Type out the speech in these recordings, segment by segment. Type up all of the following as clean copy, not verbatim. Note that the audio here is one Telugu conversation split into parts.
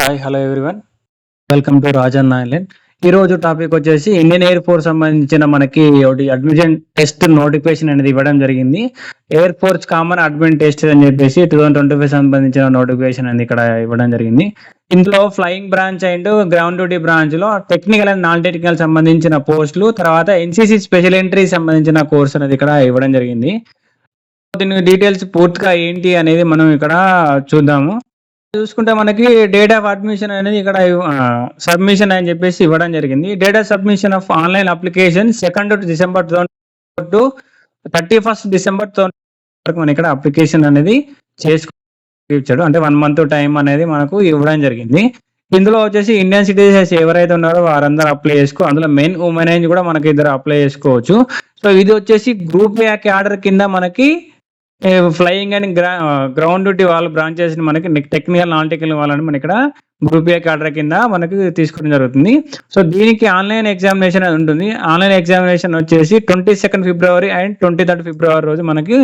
Hi. Hello everyone. Welcome to Rajanna island. ఈరోజు టాపిక్ వచ్చేసి ఇండియన్ ఎయిర్ ఫోర్స్ సంబంధించిన మనకి ఒకటి అడ్మిషన్ టెస్ట్ నోటిఫికేషన్ అనేది ఇవ్వడం జరిగింది. Air force common admission test అని చెప్పేసి 2025 సంబంధించిన నోటిఫికేషన్ అనేది ఇక్కడ ఇవ్వడం జరిగింది. ఇందులో flying branch and ground duty branch లో టెక్నికల్ అండ్ నాన్ టెక్నికల్ సంబంధించిన పోస్టులు, తర్వాత ఎన్సీసీ స్పెషల్ ఎంట్రీ సంబంధించిన కోర్స్ అనేది ఇక్కడ ఇవ్వడం జరిగింది. దీని డీటెయిల్స్ పూర్తిగా ఏంటి అనేది మనం ఇక్కడ చూద్దాము. చూసుకుంటే మనకి డేట్ ఆఫ్ అడ్మిషన్ అనేది ఇక్కడ సబ్మిషన్ అని చెప్పేసి ఇవ్వడం జరిగింది. Date of submission of online application 2 December to 31 December వరకు మనం ఇక్కడ అప్లికేషన్ అనేది చేసుకొచ్చాడు. అంటే 1 మంత్ టైం అనేది మనకు ఇవ్వడం జరిగింది. ఇందులో వచ్చేసి ఇండియన్ సిటిజన్స్ ఎవరైతే ఉన్నారో వారందరూ అప్లై చేసుకో, అందులో మెన్ ఉమెన్ ఏజ్ కూడా మనకి ఇద్దరు అప్లై చేసుకోవచ్చు. సో ఇది వచ్చేసి గ్రూప్ ఏ క్యాడర్ కింద మనకి ఫ్లయింగ్ అండ్ గ్రౌండ్ డ్యూటీ వాళ్ళ బ్రాంచెస్ మనకి టెక్నికల్ నాన్ టెక్నికల్ వాళ్ళని మన ఇక్కడ గ్రూప్ ఏ క్యాడర్ కింద మనకి తీసుకోవడం జరుగుతుంది. సో దీనికి ఆన్లైన్ ఎగ్జామినేషన్ అది ఉంటుంది. ఆన్లైన్ ఎగ్జామినేషన్ వచ్చేసి 22 ఫిబ్రవరి అండ్ 23 ఫిబ్రవరి రోజు మనకి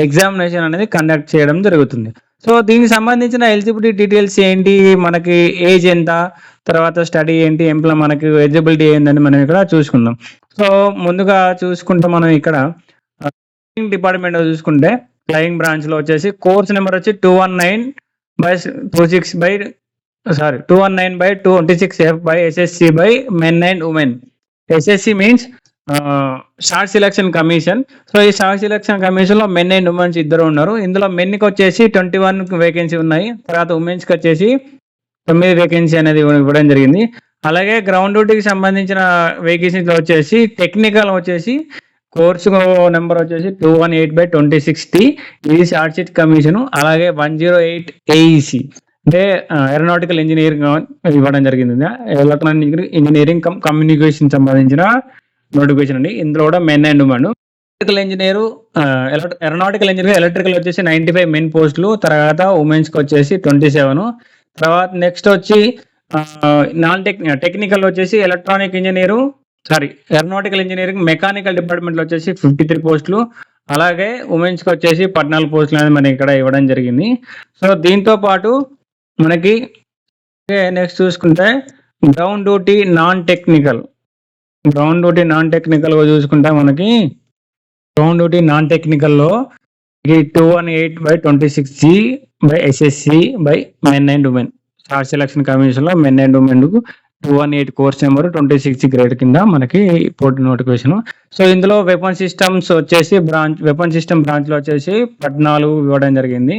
ఎగ్జామినేషన్ అనేది కండక్ట్ చేయడం జరుగుతుంది. సో దీనికి సంబంధించిన ఎలిజిబిలిటీ డీటెయిల్స్ ఏంటి, మనకి ఏజ్ ఎంత, తర్వాత స్టడీ ఏంటి, ఎంప్లాయ్ మనకి ఎలిజిబిలిటీ ఏందని మనం ఇక్కడ చూసుకుందాం. సో ముందుగా చూసుకుంటే మనం ఇక్కడ డిపార్ట్మెంట్ చూసుకుంటే ఫ్లయింగ్ బ్రాంచ్ లో వచ్చేసి కోర్స్ నెంబర్ వచ్చి 219/26F by SSC by men and women. SSC means short selection commission. So ఈ షార్ట్ సెలక్షన్ కమిషన్ లో మెన్ అండ్ ఉమెన్స్ ఇద్దరు ఉన్నారు. ఇందులో మెన్ కి వచ్చేసి 21 వేకెన్సీ ఉన్నాయి, తర్వాత ఉమెన్స్ కి వచ్చేసి 9 వేకెన్సీ అనేది ఇవ్వడం జరిగింది. అలాగే గ్రౌండ్ డ్యూటీకి సంబంధించిన వేకెన్సీలో వచ్చేసి టెక్నికల్ వచ్చేసి కోర్సు నెంబర్ వచ్చేసి 218/26T, ఇది షార్ట్ షీట్ కమిషన్. అలాగే 108 AEC అంటే ఏరోనాటికల్ ఇంజనీరింగ్ ఇవ్వడం జరిగింది. ఎలక్ట్రానిక్ ఇంజనీరింగ్ కమ్యూనికేషన్ సంబంధించిన నోటిఫికేషన్ అండి. ఇందులో కూడా men and women. Aeronautical engineer electrical వచ్చేసి 95 మెయిన్ పోస్టులు, తర్వాత ఉమెన్స్ కి వచ్చేసి 27. తర్వాత నెక్స్ట్ వచ్చి టెక్నికల్ వచ్చేసి ఏరోనాటికల్ ఇంజనీరింగ్ మెకానికల్ డిపార్ట్మెంట్ లో వచ్చేసి 53 పోస్టులు, అలాగే ఉమెన్స్ కి వచ్చేసి 14 పోస్టులు అనేది మనకి ఇక్కడ ఇవ్వడం జరిగింది. సో దీంతో పాటు మనకి నెక్స్ట్ చూసుకుంటే గ్రౌండ్ డ్యూటీ నాన్ టెక్నికల్ చూసుకుంటే మనకి గ్రౌండ్ డ్యూటీ నాన్ టెక్నికల్ లో 218/26G by SSC by men and women. Short selection commission లో men and women 218 course number 26 grade కింద మనకి పోటీ నోటిఫికేషన్. సో ఇందులో వెపన్ సిస్టమ్స్ వచ్చేసి వెపన్ సిస్టమ్ బ్రాంచ్ లో వచ్చేసి 14 ఇవ్వడం జరిగింది.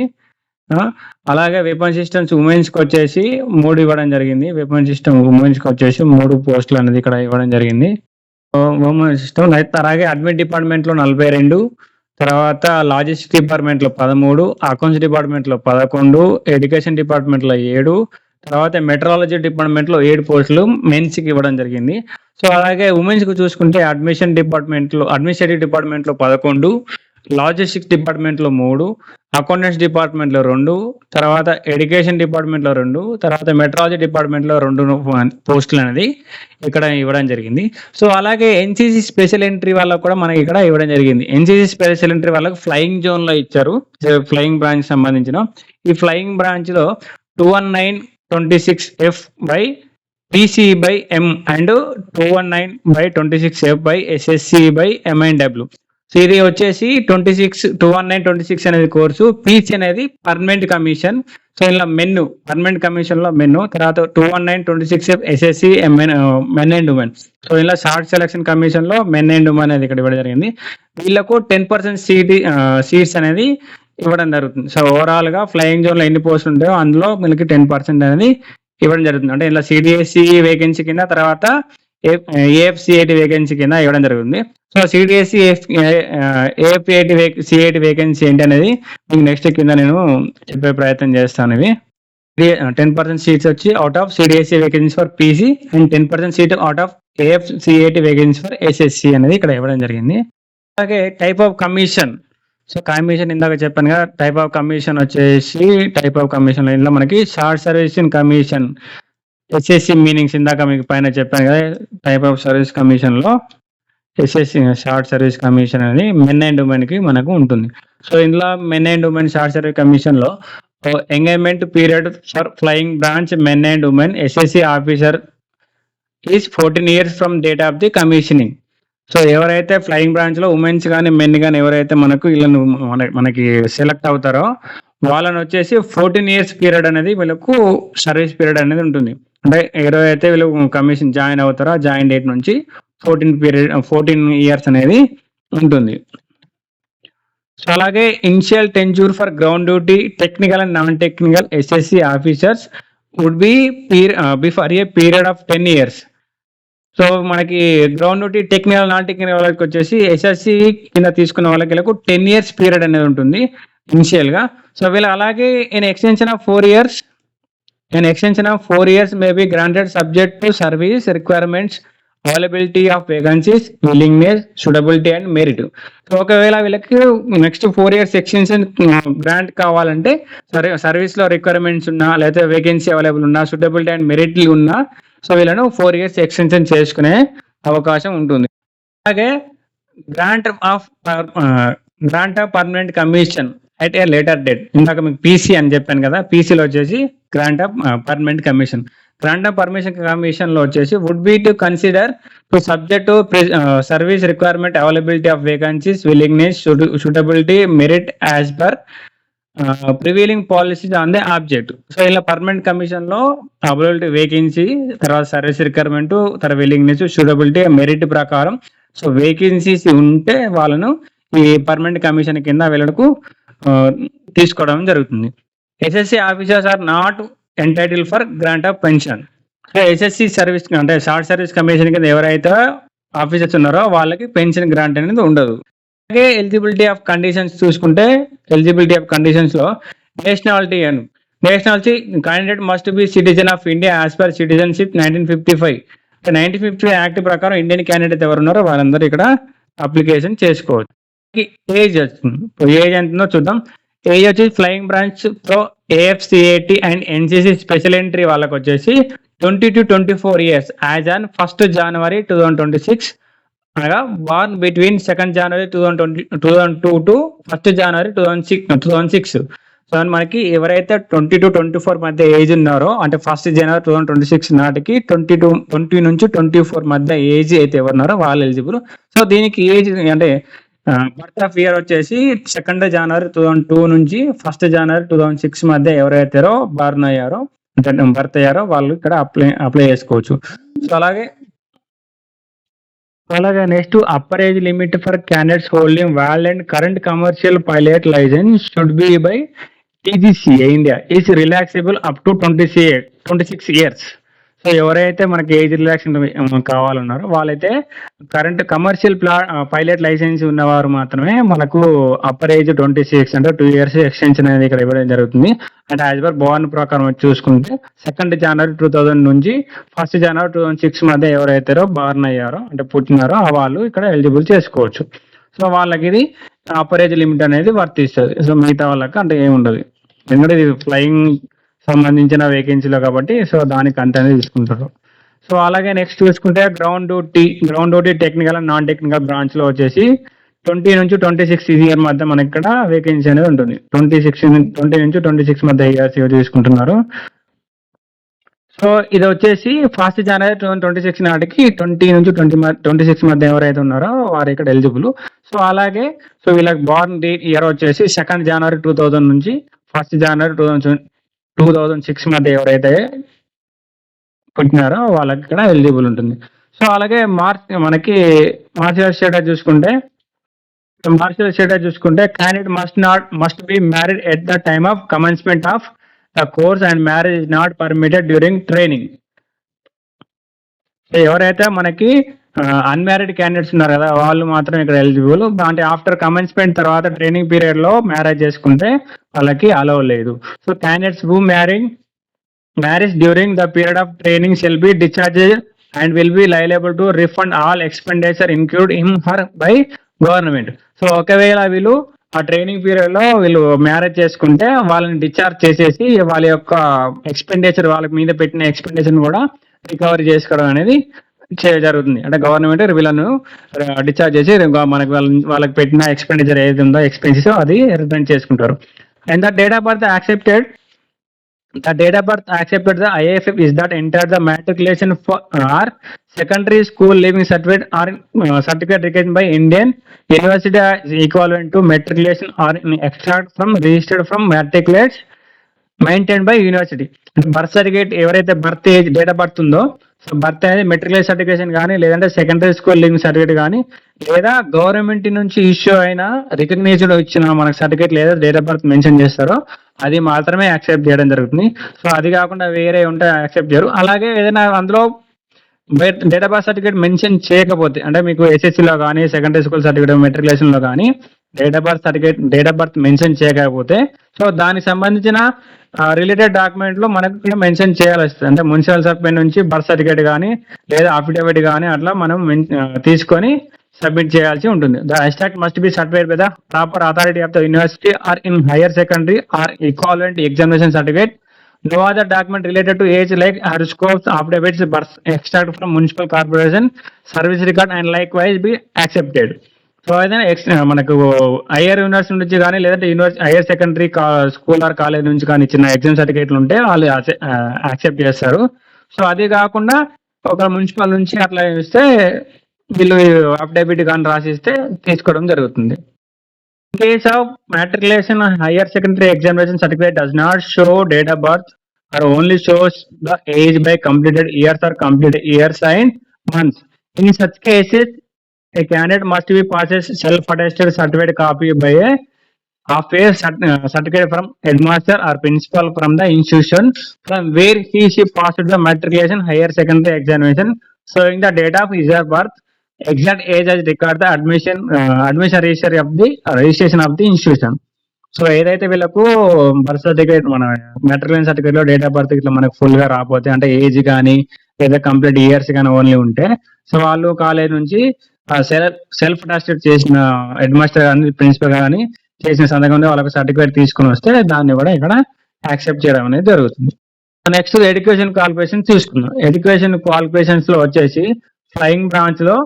అలాగే వెపన్ సిస్టమ్స్ ఉమెన్స్ కి వచ్చేసి 3 ఇవ్వడం జరిగింది. వెపన్ సిస్టమ్ ఉమెన్స్ కి వచ్చేసి 3 పోస్టులు అనేది ఇక్కడ ఇవ్వడం జరిగింది. ఉమెన్ సిస్టమ్ అలాగే అడ్మిట్ డిపార్ట్మెంట్ లో 42, తర్వాత లాజిస్టిక్స్ డిపార్ట్మెంట్ లో 13, అకౌంట్స్ డిపార్ట్మెంట్ లో 11, ఎడ్యుకేషన్ డిపార్ట్మెంట్ లో 7, తర్వాత మెట్రాలజీ డిపార్ట్మెంట్ లో 7 పోస్టులు మెన్స్ కి ఇవ్వడం జరిగింది. సో అలాగే ఉమెన్స్ కి చూసుకుంటే అడ్మినిస్ట్రేటివ్ డిపార్ట్మెంట్ లో 11, లాజిస్టిక్స్ డిపార్ట్మెంట్ లో 3, అకౌంటెంట్స్ డిపార్ట్మెంట్ లో 2, తర్వాత ఎడ్యుకేషన్ డిపార్ట్మెంట్ లో 2, తర్వాత మెట్రాలజీ డిపార్ట్మెంట్ లో 2 పోస్టులు అనేది ఇక్కడ ఇవ్వడం జరిగింది. సో అలాగే ఎన్సీసీ స్పెషల్ ఎంట్రీ వాళ్ళకు కూడా మనకి ఇక్కడ ఇవ్వడం జరిగింది. ఎన్సీసీ స్పెషల్ ఎంట్రీ వాళ్ళకి ఫ్లయింగ్ జోన్ లో ఇచ్చారు. ఫ్లయింగ్ బ్రాంచ్ సంబంధించిన ఈ ఫ్లయింగ్ బ్రాంచ్ లో 219/26F by PC by M and 219/26F by SSC by M&W. So ఇది వచ్చేసి 219/26 అనేది కోర్సు. పీసీ అనేది పర్మనెంట్ కమిషన్. సో ఇలా పర్మనెంట్ కమిషన్ లో మెన్, తర్వాత 219/26F SSC men and women. So ఇలా షార్ట్ సెలక్షన్ కమిషన్ లో మెన్ అండ్ ఉమెన్ అనేది ఇక్కడ ఇవ్వడం జరిగింది. వీళ్ళకు 10% సీట్స్ అనేది ఇవ్వడం జరుగుతుంది. సో ఓవరాల్ గా ఫ్లయింగ్ జోన్ లో ఎన్ని పోస్టులు ఉంటాయో అందులో మనకి 10% అనేది ఇవ్వడం జరుగుతుంది. అంటే ఇలా సిడిఎస్సి వేకెన్సీ కింద, తర్వాత ఏఎఫ్సిఐటి వేకెన్సీ కింద ఇవ్వడం జరుగుతుంది. సో సిడిఎస్సి ఏఎఫ్సిఐటి వేకెన్సీ ఏంటి అనేది మీకు నెక్స్ట్ కింద నేను చెప్పే ప్రయత్నం చేస్తాను. ఇవి 10% సీట్స్ వచ్చి out of CDSC vacancy for PC and 10% seat out of AFCIT vacancy for SSC అనేది ఇక్కడ ఇవ్వడం జరిగింది. అలాగే type of commission. So commission ఇందాక చెప్పాను కదా, టైప్ ఆఫ్ కమిషన్ ఇందులో మనకి short servicing commission, SSC meanings ఇందాక మీకు పైన చెప్పాను కదా. టైప్ ఆఫ్ సర్వీస్ కమిషన్ లో ఎస్ఎస్సి షార్ట్ సర్వీస్ కమిషన్ అనేది మెన్ అండ్ ఉమెన్ కి మనకు ఉంటుంది. సో ఇందులో men and women short service commission లో engagement period for flying branch men and women SSC officer is 14 years from date of the commissioning. So ఎవరైతే ఫ్లయింగ్ బ్రాంచ్ లో ఉమెన్స్ కానీ మెన్ కానీ ఎవరైతే మనకు వీళ్ళను మనకి సెలెక్ట్ అవుతారో వాళ్ళని వచ్చేసి 14 years పీరియడ్ అనేది వీళ్ళకు సర్వీస్ పీరియడ్ అనేది ఉంటుంది. అంటే ఎవరైతే వీళ్ళు కమిషన్ జాయిన్ అవుతారో జాయిన్ డేట్ నుంచి 14 years అనేది ఉంటుంది. సో అలాగే initial tenure for ground duty technical and non technical SSC officers would be before a period of 10 years. So మనకి ground duty technical non technical వాళ్ళకి వచ్చేసి ఎస్ఎస్సి కింద తీసుకున్న వాళ్ళకి 10 years పీరియడ్ అనేది ఉంటుంది ఇనిషియల్ గా. సో వీళ్ళు అలాగే in extension of 4 years may be granted subject to service requirements, availability of vacancies, willingness, suitability and merit. So ఒకవేళ వీళ్ళకి నెక్స్ట్ 4 years ఎక్స్టెన్షన్ గ్రాంట్ కావాలంటే సర్వీస్ లో రిక్వైర్మెంట్స్ ఉన్నా లేదా వేకెన్సీ అవైలబుల్ ఉన్నా సూటబిలిటీ అండ్ మెరిట్ ఉన్నా సో వీళ్ళను 4 years ఎక్స్టెన్షన్ చేసుకునే అవకాశం ఉంటుంది. అలాగే grant of permanent commission at a later date. ఇందాక మీకు పీసీ అని చెప్పాను కదా, పీసీలో వచ్చేసి grant of permanent commission. Grant of permission commission లో వచ్చేసి would be to consider to subject to service requirement, availability of vacancies, willingness, suitability, merit as per prevailing policies on the object. So ఇలా పర్మనెంట్ కమిషన్ లో అవైలబిలిటీ, వేకెన్సీ, తర్వాత సర్వీస్ రిక్వైర్మెంట్, తర్వాత విల్లింగ్నెస్, సూటబిలిటీ, మెరిట్ ప్రకారం సో వేకెన్సీస్ ఉంటే వాళ్ళను ఈ పర్మనెంట్ కమిషన్ కింద వీళ్ళకు తీసుకోవడం జరుగుతుంది. SSC officers are not entitle for grant of pension. So SSC service అంటే షార్ట్ సర్వీస్ కమిషన్ కింద ఎవరైతే ఆఫీసర్స్ ఉన్నారో వాళ్ళకి పెన్షన్ గ్రాంట్ అనేది ఉండదు. అలాగే ఎలిజిబిలిటీ ఆఫ్ కండిషన్స్ చూసుకుంటే ఎలిజిబిలిటీ ఆఫ్ కండిషన్స్ లో nationality candidate must be citizen of India as per citizenship 1955. 1950 act ప్రకారం ఇండియన్ క్యాండిడేట్ ఎవరు ఉన్నారో వాళ్ళందరూ ఇక్కడ అప్లికేషన్ చేసుకోవచ్చు. ఏజ్ వస్తుంది, ఏజ్ ఎంతుందో చూద్దాం. ఏజ్ వచ్చేసి flying branch pro AFCAT and NCC special entry వాళ్ళకి వచ్చేసి 20 to 24 years as on 1st January 2026, అనగా born between 2nd January 2002 to 1st January 2006. So మనకి ఎవరైతే 20 to 24 మధ్య ఏజ్ ఉన్నారో అంటే 1st January 2026 నాటికి 20 నుంచి 24 మధ్య ఏజ్ అయితే ఎవరున్నారో వాళ్ళు ఎలిజిబుల్. సో దీనికి ఏజ్ అంటే బర్త్ ఆఫ్ ఇయర్ వచ్చేసి 2nd January 2002 నుంచి 1st January 2006 మధ్య ఎవరైతే బర్న్ అయ్యారో బర్త్ అయ్యారో వాళ్ళు ఇక్కడ అప్లై చేసుకోవచ్చు. సో అలాగే next upper age limit for candidates holding valid and current commercial pilot licence should be by DGCA India is relaxable up to 26 years. So ఎవరైతే మనకి ఏజ్ రిలాక్సేషన్ కావాలన్నారో వాళ్ళైతే కరెంట్ కమర్షియల్ పైలట్ లైసెన్స్ ఉన్నవారు మాత్రమే మనకు అప్పర్ ఏజ్ 26 అంటే 2 years ఎక్స్టెన్షన్ అనేది ఇక్కడ ఇవ్వడం జరుగుతుంది. అంటే యాజ్ పర్ బోర్న్ ప్రకారం చూసుకుంటే 2nd January 2000 నుంచి 1st January 2006 మధ్య ఎవరైతే బార్న్ అయ్యారో అంటే పుట్టినారో వాళ్ళు ఇక్కడ ఎలిజిబుల్ చేసుకోవచ్చు. సో వాళ్ళకి ఇది అప్పర్ ఏజ్ లిమిట్ అనేది వర్తిస్తుంది. సో మిగతా వాళ్ళకి అంటే ఏముండదు, ఎందుకంటే ఇది ఫ్లయింగ్ సంబంధించిన వేకెన్సీలో కాబట్టి సో దానికి అంత అనేది తీసుకుంటారు. సో అలాగే నెక్స్ట్ చూసుకుంటే ground duty technical and non technical branch లో వచ్చేసి 20 నుంచి 26 ఇయర్ మధ్య మనకి ఇక్కడ వేకెన్సీ అనేది ఉంటుంది. 20 నుంచి 26 మధ్య ఇయర్స్ తీసుకుంటున్నారు. సో ఇది వచ్చేసి 1st January 2026 నాటికి 20 నుంచి 26 మధ్య ఎవరైతే ఉన్నారో వారు ఇక్కడ ఎలిజిబుల్. సో అలాగే సో వీళ్ళకి బార్న్ ఇయర్ వచ్చేసి 2nd January 2000 నుంచి 1st January 2006 మధ్య ఎవరైతే పుట్టినారో వాళ్ళకి ఇక్కడ ఎలిజిబుల్ ఉంటుంది. సో అలాగే మనకి మార్షల్ స్టేటస్ చూసుకుంటే candidate must be married at the time of commencement of the course and marriage is not permitted during training. ఎవరైతే మనకి అన్మ్యారీడ్ క్యాండిడేట్స్ ఉన్నారు కదా వాళ్ళు మాత్రం ఇక్కడ ఎలిజిబుల్. అంటే ఆఫ్టర్ కమెన్స్మెంట్ తర్వాత ట్రైనింగ్ పీరియడ్ లో మ్యారేజ్ చేసుకుంటే వాళ్ళకి అలౌ లేదు. So candidates who marriage during the period of training shall be discharged and will be liable to refund all expenditure include him her by government. So ఒకవేళ వీళ్ళు ఆ ట్రైనింగ్ పీరియడ్ లో వీళ్ళు మ్యారేజ్ చేసుకుంటే వాళ్ళని డిశ్చార్జ్ చేసేసి వాళ్ళ యొక్క ఎక్స్పెండిచర్ వాళ్ళ మీద పెట్టిన ఎక్స్పెండిచర్ కూడా రికవరీ చేసుకోవడం అనేది జరుగుతుంది. అంటే గవర్నమెంట్ వీళ్ళను డిశ్చార్జ్ చేసి మనకి వాళ్ళకి పెట్టిన ఎక్స్పెండిచర్ ఏది ఉందో ఎక్స్పెన్సెస్ అది రిటర్న్ చేసుకుంటారు. And the date of birth accepted the IFF is that enter the matriculation for or secondary school leaving certificate or certificate recognized by Indian University is equivalent to matriculation or in extract from registered from matriculates maintain by university. Birth certificate ఎవరైతే birth age date of birth ఉందో, సో బర్త్ అనేది మెట్రికులేషన్ సర్టిఫికేషన్ కానీ లేదంటే సెకండరీ స్కూల్ లివింగ్ సర్టిఫికేట్ కానీ లేదా గవర్నమెంట్ నుంచి ఇష్యూ అయిన రికగ్నైజ్డ్ ఇచ్చిన మనకు సర్టిఫికేట్ లేదా డేట్ ఆఫ్ బర్త్ మెన్షన్ చేస్తారో అది మాత్రమే యాక్సెప్ట్ చేయడం జరుగుతుంది. సో అది కాకుండా వేరే ఉంటే యాక్సెప్ట్ చేయరు. అలాగే ఏదైనా అందులో date of birth certificate mention చేయకపోతే, అంటే మీకు ఎస్ఎస్సిలో కానీ సెకండరీ స్కూల్ సర్టిఫికేట్ మెట్రికులేషన్లో కానీ date of birth certificate date of birth mention చేయకపోతే, సో దానికి సంబంధించిన రిలేటెడ్ డాక్యుమెంట్ లో మనకు కూడా మెన్షన్ చేయాల్సి వస్తుంది. అంటే మున్సిపల్ సర్టిఫికేట్ నుంచి బర్త్ సర్టిఫికేట్ కానీ లేదా అఫిడవిట్ కానీ అట్లా మనం తీసుకొని సబ్మిట్ చేయాల్సి ఉంటుంది. The extract must be certified by the proper authority of the university or in higher secondary or equivalent examination certificate. No other document related to age like horoscopes, affidavits, birth extract from municipal corporation, service record and likewise be accepted. So అయితే మనకు హైయర్ యూనివర్సిటీ నుంచి కానీ లేదంటే higher secondary school or college నుంచి కానీ ఇచ్చిన ఎగ్జామ్ సర్టిఫికేట్లు ఉంటే వాళ్ళు యాక్సెప్ట్ చేస్తారు. సో అది కాకుండా ఒక మున్సిపల్ నుంచి అట్లా ఇస్తే వీళ్ళు అఫిడవిట్ కానీ రాసిస్తే తీసుకోవడం జరుగుతుంది. In case of matriculation, higher secondary examination certificate does not show date of birth or only shows the age by completed years or completed years and months. In such cases, a candidate must be possess self-attested certificate copy by of a certificate from headmaster or principal from the institution from where she passed the matriculation higher secondary examination, showing the date of his or birth, exact age as record the admission registration of the institution. So ఏదైతే వీళ్ళకు బర్త్ సర్టిఫికేట్ మన మెట్రికులేషన్ సర్టిఫికేట్ లో డేట్ ఆఫ్ బర్త్ ఇట్లా మనకు ఫుల్ గా రాకపోతే, అంటే ఏజ్ కానీ లేదా కంప్లీట్ ఇయర్స్ కానీ ఓన్లీ ఉంటే, సో వాళ్ళు కాలేజ్ నుంచి సెల్ఫ్ అటెస్టెడ్ చేసిన హెడ్ మాస్టర్ కానీ ప్రిన్సిపల్ కానీ చేసిన సందర్భంలో వాళ్ళకి సర్టిఫికేట్ తీసుకుని వస్తే దాన్ని కూడా ఇక్కడ యాక్సెప్ట్ చేయడం అనేది జరుగుతుంది. నెక్స్ట్ ఎడ్యుకేషన్ క్వాలిఫికేషన్ చూసుకుందాం. ఎడ్యుకేషన్ క్వాలిఫికేషన్స్ లో వచ్చేసి ఫ్లయింగ్ బ్రాంచ్ లో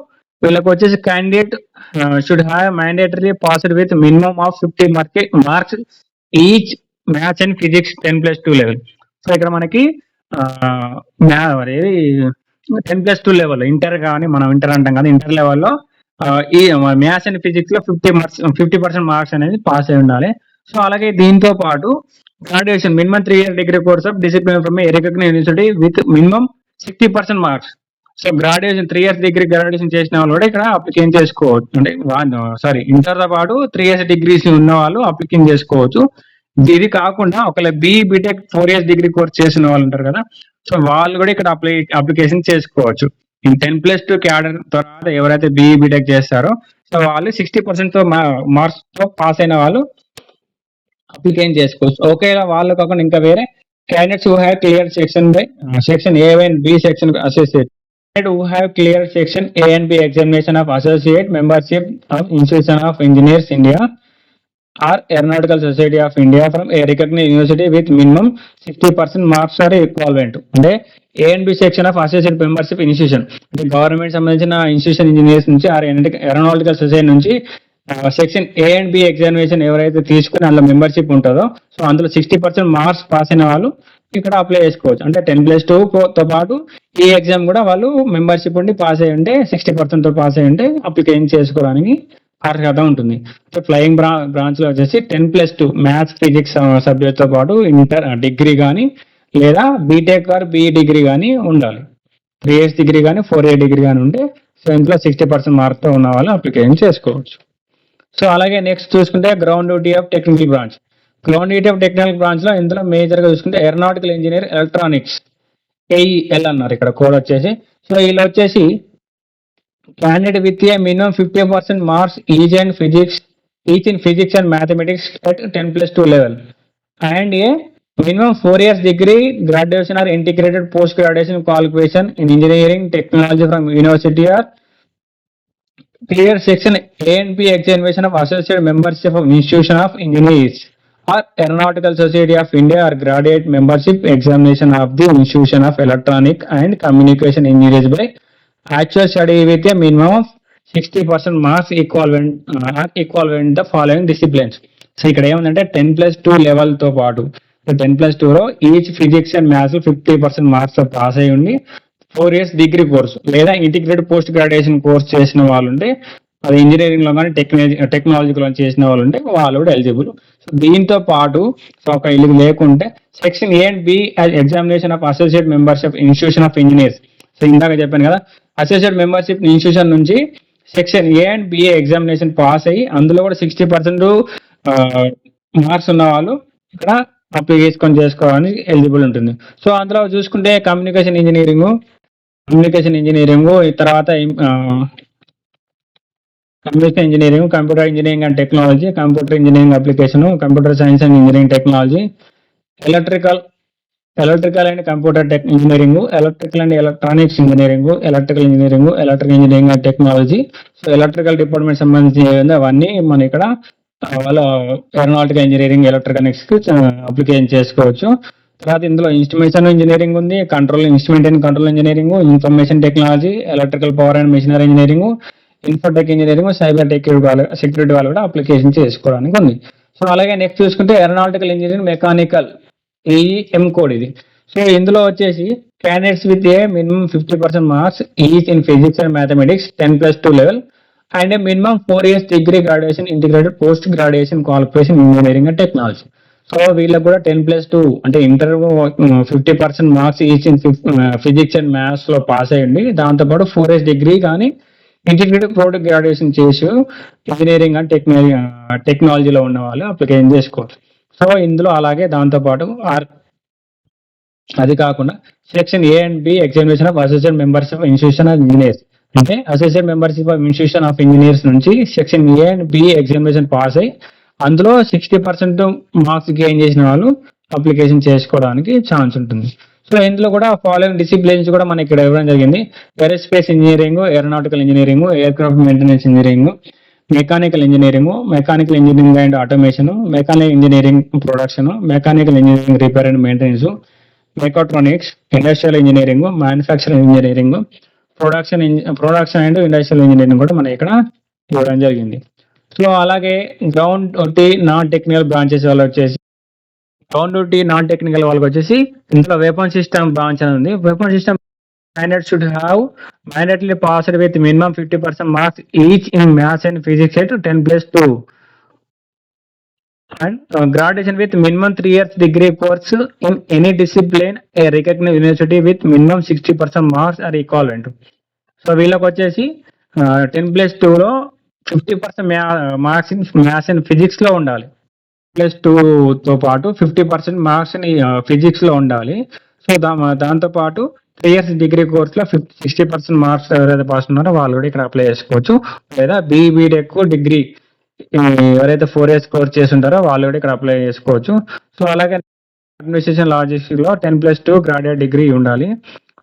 వీళ్ళకి వచ్చేసి candidate should have mandatory passed with minimum of 50 marks each maths and physics 10+2 level. So ఇక్కడ మనకి 10+2 లెవెల్ ఇంటర్ కానీ మనం ఇంటర్ అంటాం కదా, ఇంటర్ లెవెల్లో ఈ మ్యాథ్స్ అండ్ ఫిజిక్స్ లో 50% మార్క్స్ అనేది పాస్ అయి ఉండాలి. సో అలాగే దీంతో పాటు graduation minimum 3 year degree course of discipline from a recognised university with minimum 60% marks. So graduation 3 years degree graduation చేసిన వాళ్ళు కూడా ఇక్కడ అప్లికేషన్ చేసుకోవచ్చు. అంటే ఇంటర్ తో పాటు 3 years డిగ్రీస్ ఉన్న వాళ్ళు అప్లికేషన్ చేసుకోవచ్చు. ఇది కాకుండా ఒకవేళ బీటెక్ 4 years డిగ్రీ కోర్స్ చేసిన వాళ్ళు ఉంటారు కదా, సో వాళ్ళు కూడా ఇక్కడ అప్లికేషన్ చేసుకోవచ్చు. 10+2 క్యాడర్ తర్వాత ఎవరైతే బీటెక్ చేస్తారో సో వాళ్ళు 60% తో మార్క్స్ తో పాస్ అయిన వాళ్ళు అప్లికేషన్ చేసుకోవచ్చు. ఒకవేళ వాళ్ళు కాకుండా ఇంకా వేరే candidates who have clear section A and B section associate who have cleared section A and B examination of associate membership of Institution of Engineers India or Aeronautical Society of India from a recognized university with minimum 60% marks are equivalent. అంటే A and B section of associate membership institution అంటే గవర్నమెంట్ సంబంధించిన ఇన్స్టిట్యూషన్ ఇంజనీర్స్ నుంచి ఏరోనాటికల్ సొసైటీ నుంచి section A and B examination ఎవరైతే తీసుకుని అందులో మెంబర్షిప్ ఉంటుందో, సో అందులో 60% మార్క్స్ పాస్ అయిన వాళ్ళు ఇక్కడ అప్లై చేసుకోవచ్చు. అంటే 10+2 తో పాటు ఈ ఎగ్జామ్ కూడా వాళ్ళు మెంబర్షిప్ ఉండి పాస్ అయ్యి ఉంటే 60% తో పాస్ అయ్యి ఉంటే అప్లికేషన్ చేసుకోవడానికి అర్హత ఉంటుంది. సో ఫ్లయింగ్ బ్రాంచ్ లో వచ్చేసి 10+2 మ్యాథ్స్ ఫిజిక్స్ సబ్జెక్ట్ తో పాటు ఇంటర్ డిగ్రీ కానీ లేదా బీటెక్ ఆర్ బి డిగ్రీ కానీ ఉండాలి. 3 years డిగ్రీ కానీ 4 year డిగ్రీ కానీ ఉంటే సో ఇంట్లో 60% మార్క్స్ తో ఉన్న వాళ్ళు అప్లికేషన్ చేసుకోవచ్చు. సో అలాగే నెక్స్ట్ చూసుకుంటే ground duty of technical branch. Ground duty of technical branch లో ఇందులో మేజర్ గా చూసుకుంటే ఏరోనాటికల్ ఇంజనీర్ ఎలక్ట్రానిక్స్ AEL అన్నారు ఇక్కడ కోడ్ వచ్చేసి. సో వీళ్ళు వచ్చేసి candidate with a minimum 50% marks each in physics and mathematics at 10+2 level and a minimum 4 years degree graduation or integrated post graduation qualification in engineering technology from university or clear section A and B examination of associate membership of Institution of Engineers or Aeronautical Society of India or graduate membership examination of the Institution of Electronic and Communication Engineers by actual study with a minimum of 60% marks equivalent the following disciplines. So ఇక్కడ ఏముందంటే 10+2 లెవెల్తో పాటు 10+2లో each physics and maths 50% marks pass అయ్యి ఉండి 4 years డిగ్రీ కోర్సు లేదా ఇంటిగ్రేటెడ్ పోస్ట్ గ్రాడ్యుయేషన్ కోర్స్ చేసిన వాళ్ళు ఉంటే, అది ఇంజనీరింగ్ లో కానీ టెక్నాలజీలో చేసిన వాళ్ళు ఉంటే వాళ్ళు కూడా ఎలిజిబుల్. సో దీంతో పాటు సో ఒక ఇది లేకుంటే section A and B examination of associate membership institution of engineers. So ఇందాక చెప్పాను కదా, అసోసియేట్ మెంబర్షిప్ ఇన్స్టిట్యూషన్ నుంచి section A and BA examination pass అయ్యి అందులో కూడా 60% మార్క్స్ ఉన్న వాళ్ళు ఇక్కడ అప్లై చేసుకోవడానికి ఎలిజిబుల్ ఉంటుంది. సో అందులో చూసుకుంటే కమ్యూనికేషన్ ఇంజనీరింగ్ తర్వాత communication engineering, computer engineering and technology, computer engineering application, computer science and engineering technology, electrical and computer engineering, electrical and electronics engineering, electrical engineering and technology. So electrical department సంబంధించి అవన్నీ మన ఇక్కడ వాళ్ళ ఏరోనాటికల్ ఇంజనీరింగ్, ఎలక్ట్రానిక్స్ కి అప్లికేషన్ చేసుకోవచ్చు. తర్వాత ఇందులో ఇన్స్ట్రుమెంటేషన్ ఇంజనీరింగ్ ఉంది, instrument and control engineering, information technology, electrical power and machinery engineering, Infotech engineering, cyber security వాళ్ళు కూడా అప్లికేషన్ చేసుకోవడానికి ఉంది. సో అలాగే నెక్స్ట్ చూసుకుంటే aeronautical engineering, mechanical AM code ఇది. సో ఇందులో వచ్చేసి candidates with a minimum 50% marks each in physics and mathematics 10+2 level and minimum 4 years degree graduation integrated post graduation qualification engineering and technology. So వీళ్ళకి కూడా 10+2 అంటే inter 50% marks each in physics and maths లో పాస్ అయ్యండి. దాంతోపాటు 4 years డిగ్రీ కానీ ఇంటిగ్రేటెడ్ పోస్ట్ గ్రాడ్యుయేషన్ చేసి ఇంజనీరింగ్ అండ్ టెక్నాలజీలో ఉన్న వాళ్ళు అప్లికేషన్ చేసుకోవచ్చు. సో ఇందులో అలాగే దాంతోపాటు అది కాకుండా section A and B examination of associate membership institution of engineers అంటే associate membership of institution of engineers నుంచి section A and B examination pass అయ్యి అందులో 60% మార్క్స్ గెయిన్ చేసిన వాళ్ళు అప్లికేషన్ చేసుకోవడానికి ఛాన్స్ ఉంటుంది. సో ఇందులో కూడా ఫాలోయింగ్ డిసిప్లిన్స్ కూడా మనకి ఇక్కడ ఇవ్వడం జరిగింది. Aerospace engineering, aeronautical engineering, aircraft maintenance engineering, mechanical engineering and automation, mechanical engineering production, mechanical engineering repair and maintenance, mechatronics, industrial engineering, manufacturing engineering, production and industrial engineering కూడా మనకి ఇక్కడ ఇవ్వడం జరిగింది. సో అలాగే ground T non technical branches వాళ్ళు వచ్చేసి ఇందులో వెపన్ సిస్టమ్ బ్రాంచ్ అని ఉంది. Weapon system candidate should have mandatory passed with minimum 50% marks each in maths and physics at 10+2 and graduation with minimum 3 years degree course in any discipline a recognized university with minimum 60% marks are equivalent. So వీళ్ళకి వచ్చేసి 10+2 లో 50% marks in maths and physics లో ఉండాలి. +2 తో పాటు 50% మార్క్స్ ఫిజిక్స్ లో ఉండాలి. సో దాంతో పాటు 3 years డిగ్రీ కోర్స్ లో 60% మార్క్స్ ఎవరైతే పాస్ ఉన్నారో వాళ్ళు కూడా ఇక్కడ అప్లై చేసుకోవచ్చు. లేదా బీటెక్ డిగ్రీ ఎవరైతే 4 years కోర్స్ చేసి ఉంటారో వాళ్ళు కూడా ఇక్కడ అప్లై చేసుకోవచ్చు. సో అలాగే అడ్మినిస్ట్రేషన్ లాజిస్టిక్స్ లో 10+2 గ్రాడ్యుయేట్ డిగ్రీ ఉండాలి.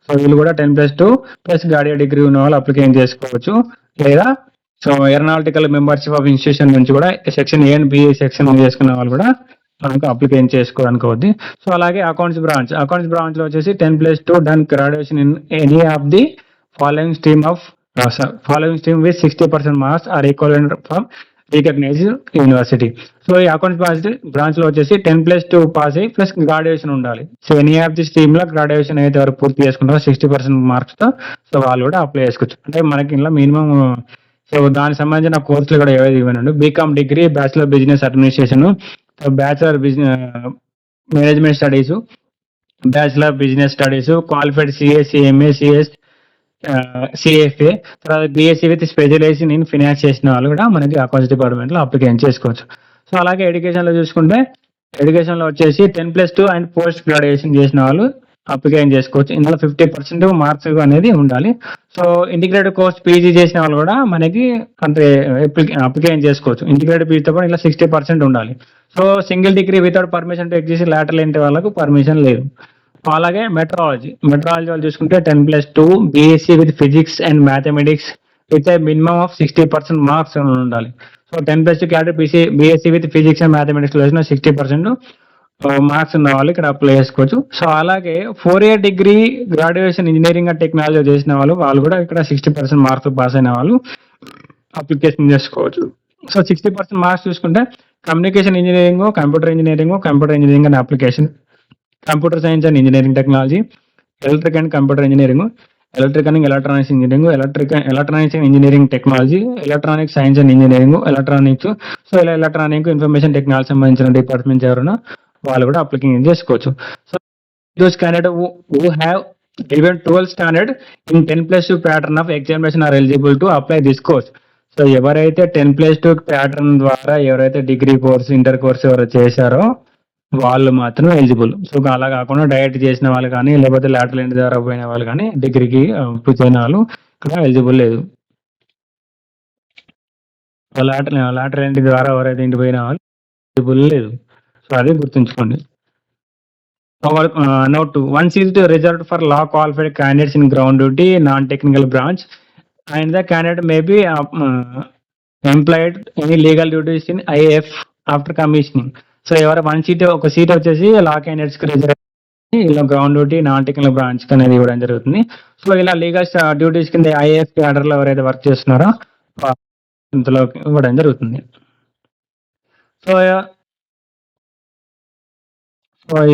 సో వీళ్ళు కూడా 10+2 ప్లస్ గ్రాడ్యుయేట్ డిగ్రీ ఉన్న వాళ్ళు అప్లికేషన్ చేసుకోవచ్చు. లేదా so aeronautical membership of institution నుంచి కూడా section A and B section చేసుకున్న వాళ్ళు కూడా మనకు అప్లికేషన్ చేసుకోవడానికి అవుద్ది. సో అలాగే అకౌంట్స్ బ్రాంచ్ లో వచ్చేసి 10+2 done graduation in any of the following stream with 60% marks or equivalent from recognised university. So ఈ అకౌంట్స్ బ్రాంచ్ లో వచ్చేసి 10+2 పాస్ అయ్యి ప్లస్ గ్రాడ్యుయేషన్ ఉండాలి. So any of the stream లో గ్రాడ్యుయేషన్ అయితే వరకు పూర్తి చేసుకుంటారో 60% మార్క్స్ తో సో వాళ్ళు కూడా అప్లై చేసుకోవచ్చు. అంటే మనకి ఇలా మినిమం సో దానికి సంబంధించిన కోర్సులు కూడా ఏవైతే ఇవ్వనండి. BCom degree, bachelor business administration, bachelor management studies, bachelor business studies, qualified CA, CMA, CS, CFA, తర్వాత BSc with specialization in finance చేసిన వాళ్ళు కూడా మనకి అకౌంట్స్ డిపార్ట్మెంట్ లో అప్లికేషన్ చేసుకోవచ్చు. సో అలాగే ఎడ్యుకేషన్ లో చూసుకుంటే ఎడ్యుకేషన్ లో వచ్చేసి 10+2 అండ్ పోస్ట్ గ్రాడ్యుయేషన్ చేసిన వాళ్ళు అప్లికేషన్ చేసుకోవచ్చు. ఇందులో 50% మార్క్స్ అనేది ఉండాలి. సో ఇంటిగ్రేటెడ్ కోర్స్ పీజీ చేసిన వాళ్ళు కూడా మనకి అంటే అప్లికేషన్ చేసుకోవచ్చు. ఇంటిగ్రేటెడ్ పీజీతో కూడా ఇలా 60% ఉండాలి. So single degree without permission to exist lateral entry వాళ్ళకు పర్మిషన్ లేదు. అలాగే మెట్రాలజీ వాళ్ళు చూసుకుంటే 10+2 BSc with physics and mathematics with minimum of 60% marks ఉండాలి. So 10+2 cadre BSc with physics and mathematics లో 60% మార్క్స్ ఉన్న వాళ్ళు ఇక్కడ అప్లై చేసుకోవచ్చు. సో అలాగే 4 year degree graduation engineering and technology చేసిన వాళ్ళు కూడా ఇక్కడ 60% మార్క్స్ పాస్ అయిన వాళ్ళు అప్లికేషన్ చేసుకోవచ్చు. సో 60% మార్క్స్ చూసుకుంటే communication engineering, computer engineering and application, computer science and engineering technology, electric and computer engineering, electric and electronics engineering, electronics and engineering technology, electronic science and engineering, electronics. So ఇలా ఎలక్ట్రానిక్, ఇన్ఫర్మేషన్ టెక్నాలజీ సంబంధించిన డిపార్ట్మెంట్స్ ఎవరైనా వాళ్ళు కూడా అప్లికేషన్ చేసుకోవచ్చు. So those candidates who have given 12 standard in 10+2 pattern of examination are eligible to apply this course. So ఎవరైతే 10+2 ప్యాటర్న్ ద్వారా ఎవరైతే డిగ్రీ కోర్స్, ఇంటర్ కోర్స్ ఎవరైతే చేశారో వాళ్ళు మాత్రం ఎలిజిబుల్. సో అలా కాకుండా డైరెక్ట్ చేసిన వాళ్ళు కానీ, లేకపోతే లాటరల్ ఎంట్రీ ద్వారా పోయిన వాళ్ళు కానీ, డిగ్రీకి పోయిన వాళ్ళు ఇక్కడ ఎలిజిబుల్ లేదు. లాటరల్ ఎంట్రీ ద్వారా ఎవరైతే ఇంటి పోయిన వాళ్ళు ఎలిజిబుల్ లేదు. సో అదే గుర్తుంచుకోండి. Note 2. One seat reserved for law qualified candidates in ground duty, non-technical branch, and the candidate may be employed any legal duties in IAF after commissioning. So ఎవరు ఒక సీట్ వచ్చేసి లా క్యాండిడేట్స్ కి రిజర్వ్, ఇలా ground duty, non technical branch అనేది ఇవ్వడం జరుగుతుంది. సో ఇలా లీగల్ డ్యూటీస్ కింద ఐఏఎఫ్ క్యాడర్ లో ఎవరైతే వర్క్ చేస్తున్నారో ఇందులో ఇవ్వడం జరుగుతుంది. సో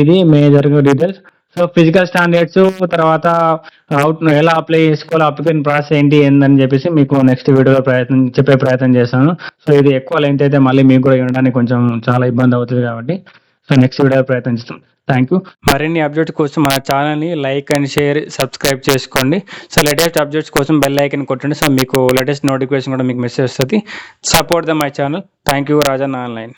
ఇది major details. So physical standards, తర్వాత ఎలా అప్లై చేసుకోవాలో, అప్లికేషన్ ప్రాసెస్ ఏందని చెప్పేసి మీకు నెక్స్ట్ వీడియోలో చెప్పే ప్రయత్నం చేస్తాను. సో ఇది ఎక్కువ లెంత్ అయితే మళ్ళీ మీకు కూడా వినడానికి కొంచెం చాలా ఇబ్బంది అవుతుంది కాబట్టి సో నెక్స్ట్ వీడియో ప్రయత్నిస్తాం. Thank you. మరిన్ని అప్డేట్స్ కోసం మన ఛానల్ని లైక్ అండ్ షేర్, సబ్స్క్రైబ్ చేసుకోండి. సో లేటెస్ట్ అప్డేట్స్ కోసం బెల్ ఐకన్ కొట్టండి. సో మీకు లేటెస్ట్ నోటిఫికేషన్ కూడా మీకు మెసేజ్ వస్తుంది. Support the my channel. Thank you. Rajanna online.